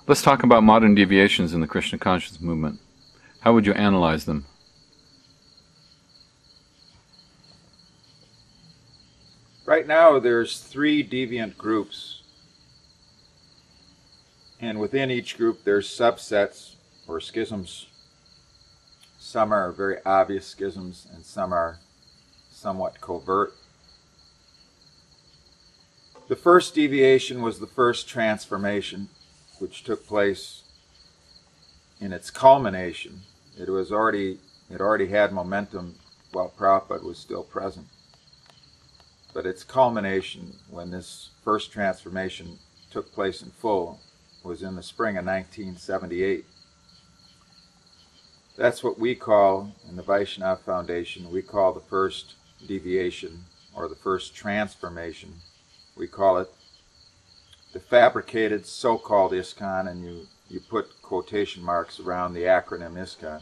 Let's talk about modern deviations in the Krishna consciousness movement. How would you analyze them? Right now there's 3 deviant groups, and within each group there's subsets or schisms. Some are very obvious schisms and some are somewhat covert. The first deviation was the first transformation, which took place in its culmination. It already had momentum while Prabhupada was still present. But its culmination, when this first transformation took place in full, was in the spring of 1978. That's what we call, in the Vaishnava Foundation, we call the first deviation, or the first transformation. We call it the fabricated so-called ISKCON, and you put quotation marks around the acronym ISKCON.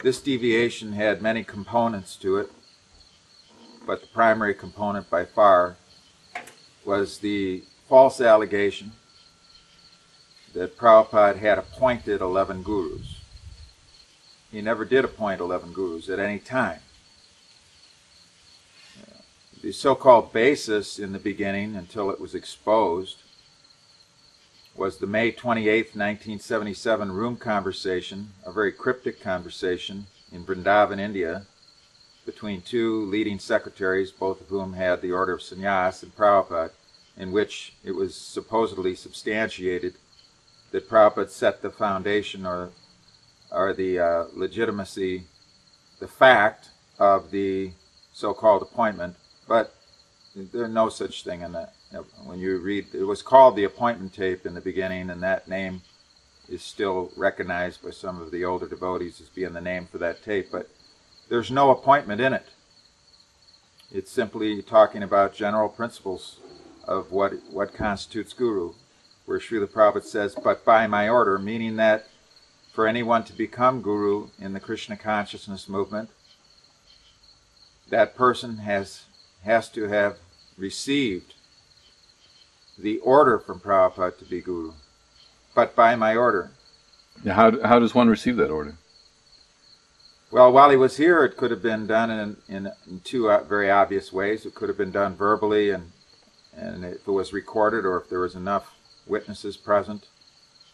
This deviation had many components to it, but the primary component by far was the false allegation that Prabhupada had appointed 11 gurus. He never did appoint 11 gurus at any time. The so-called basis in the beginning, until it was exposed, was the May 28, 1977 room conversation, a very cryptic conversation in Vrindavan, India, between 2 leading secretaries, both of whom had the order of sannyas, and Prabhupada, in which it was supposedly substantiated that Prabhupada set the foundation or the legitimacy, the fact of the so-called appointment, but there's no such thing in that. When you read, it was called the appointment tape in the beginning, and that name is still recognized by some of the older devotees as being the name for that tape, but there's no appointment in it. It's simply talking about general principles of what constitutes guru, where Srila Prabhupada says, but by my order, meaning that for anyone to become guru in the Krishna consciousness movement, that person has to have received the order from Prabhupada to be guru, but by my order. Yeah, how does one receive that order? Well, while he was here, it could have been done in 2 very obvious ways. It could have been done verbally, and if it was recorded, or if there was enough witnesses present,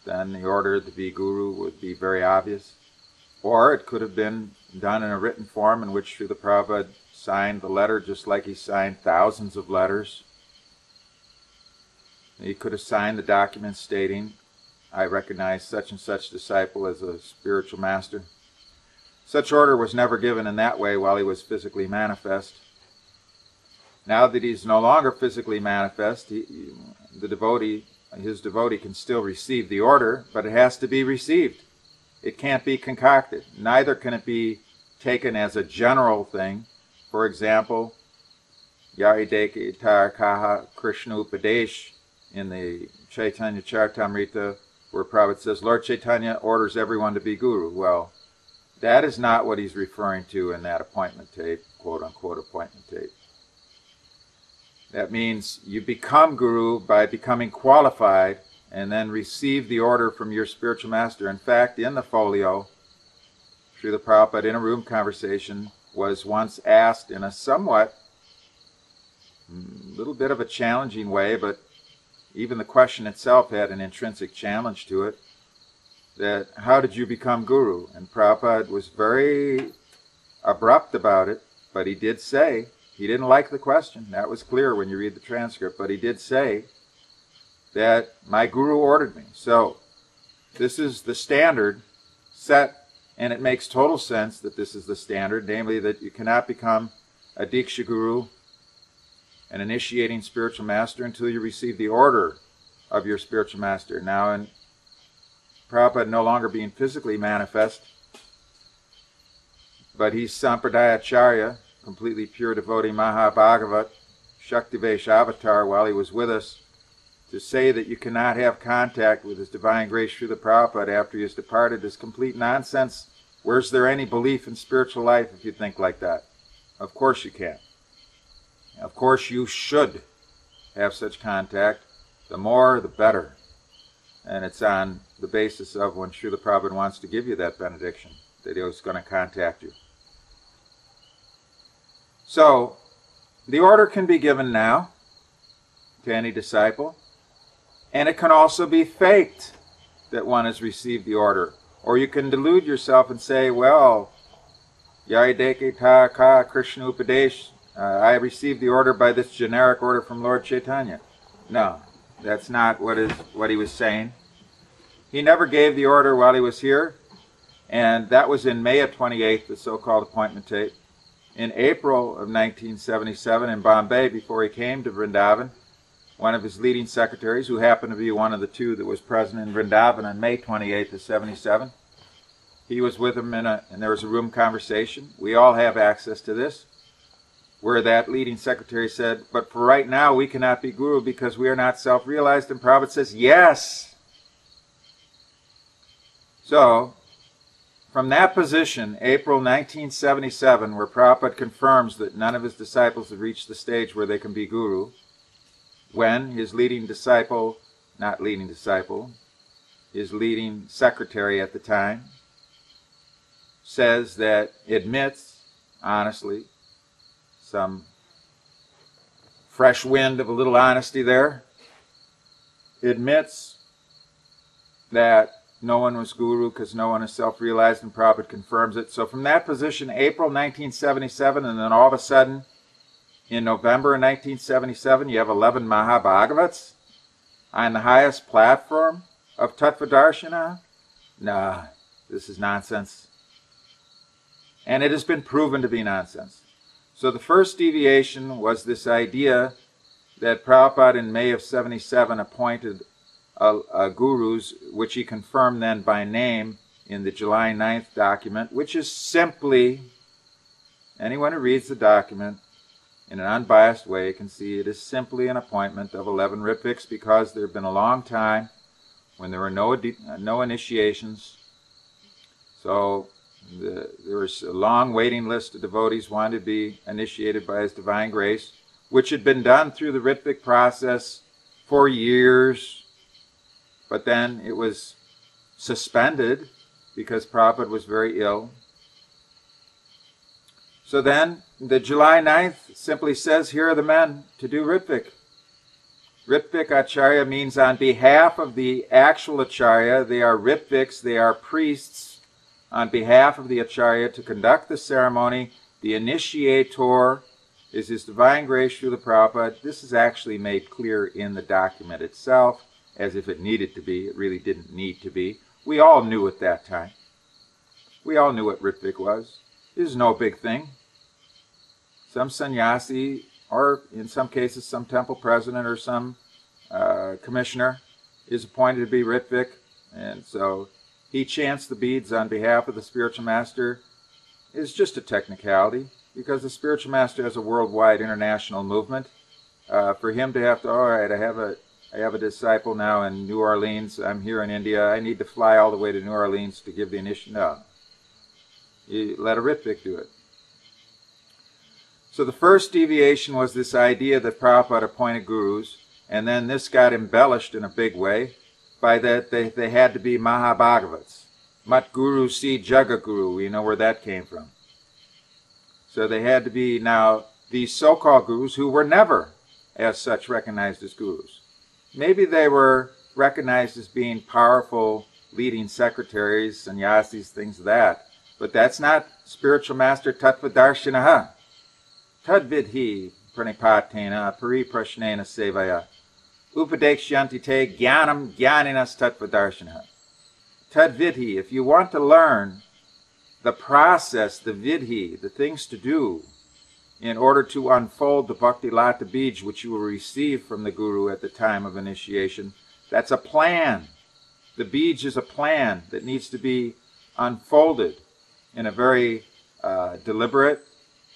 then the order to be guru would be very obvious. Or it could have been done in a written form in which Srila Prabhupada signed the letter just like he signed thousands of letters. He could have signed the document stating, I recognize such and such disciple as a spiritual master. Such order was never given in that way while he was physically manifest. Now that he's no longer physically manifest, his devotee can still receive the order, but it has to be received. It can't be concocted. Neither can it be taken as a general thing. For example, Yarideka Kaha Krishna Upadesh in the Chaitanya Charitamrita, where Prabhupada says, Lord Chaitanya orders everyone to be guru. Well, that is not what he's referring to in that appointment tape, quote-unquote appointment tape. That means you become guru by becoming qualified and then receive the order from your spiritual master. In fact, in the folio, Srila Prabhupada, in a room conversation, was once asked in a somewhat little bit of a challenging way, but even the question itself had an intrinsic challenge to it, that how did you become guru? And Prabhupada was very abrupt about it, but he did say, he didn't like the question. That was clear when you read the transcript, but he did say that my guru ordered me. So this is the standard set, and it makes total sense that this is the standard, namely that you cannot become a Diksha guru, an initiating spiritual master, until you receive the order of your spiritual master. Now, in Prabhupada no longer being physically manifest, but he's Sampradaya Acharya, completely pure devotee Mahabhagavat, Shaktivesh avatar while he was with us, to say that you cannot have contact with His Divine Grace Srila Prabhupada after he has departed is complete nonsense. Where's there any belief in spiritual life if you think like that? Of course you can. Of course you should have such contact. The more, the better. And it's on the basis of when Srila Prabhupada wants to give you that benediction that he was going to contact you. So, the order can be given now to any disciple, and it can also be faked that one has received the order. Or you can delude yourself and say, well, Yaideke Ta Ka Krishna Upadesh, I received the order by this generic order from Lord Chaitanya. No, that's not what he was saying. He never gave the order while he was here, and that was in May of 28th, the so-called appointment tape. In April of 1977 in Bombay, before he came to Vrindavan, one of his leading secretaries, who happened to be one of the two that was present in Vrindavan on May 28th of 77, he was with him, and there was a room conversation. We all have access to this, where that leading secretary said, but for right now we cannot be guru because we are not self-realized. And Prabhupada says, yes. So, from that position, April 1977, where Prabhupada confirms that none of his disciples have reached the stage where they can be guru, when his leading disciple, not leading disciple, his leading secretary at the time, says that, admits, honestly, some fresh wind of a little honesty there, admits that no one was guru because no one is self-realized, and Prabhupada confirms it. So from that position, April 1977, and then all of a sudden, in November of 1977, you have 11 Mahabhagavats on the highest platform of tattva-darsinah? Nah, this is nonsense. And it has been proven to be nonsense. So the first deviation was this idea that Prabhupada in May of 77 appointed gurus, which he confirmed then by name in the July 9th document, which is simply, anyone who reads the document in an unbiased way can see it is simply an appointment of 11 Ritviks, because there had been a long time when there were no initiations. So there was a long waiting list of devotees wanting to be initiated by His Divine Grace, which had been done through the Ritvik process for years, but then it was suspended because Prabhupada was very ill. So then the July 9th simply says, here are the men to do Ritvik. Ritvik Acharya means on behalf of the actual Acharya. They are Ritviks, they are priests on behalf of the Acharya to conduct the ceremony. The initiator is His Divine Grace Srila Prabhupada. This is actually made clear in the document itself, as if it needed to be. It really didn't need to be. We all knew at that time. We all knew what Ritvik was. It is no big thing. Some sannyasi, or in some cases some temple president or some commissioner, is appointed to be Ritvik, and so he chants the beads on behalf of the spiritual master. It's just a technicality, because the spiritual master has a worldwide international movement. For him to have to, all right, I have a disciple now in New Orleans, I'm here in India, I need to fly all the way to New Orleans to give the initiation. No. You let a Ritvik do it. So the first deviation was this idea that Prabhupada appointed gurus, and then this got embellished in a big way by that they had to be Mahabhagavats. Mat Guru Si Jagaguru, we know where that came from. So they had to be now these so-called gurus who were never as such recognized as gurus. Maybe they were recognized as being powerful leading secretaries, sannyasis, things of that. But that's not spiritual master tattva-darsinah. Tad viddhi pranipatena pariprasnena sevaya. Upadeksyanti te jnanam jnaninas tattva-darsinah. Tad viddhi, if you want to learn the process, the viddhi, the things to do, in order to unfold the bhakti lata bij, which you will receive from the guru at the time of initiation, that's a plan. The bij is a plan that needs to be unfolded in a very deliberate,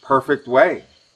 perfect way.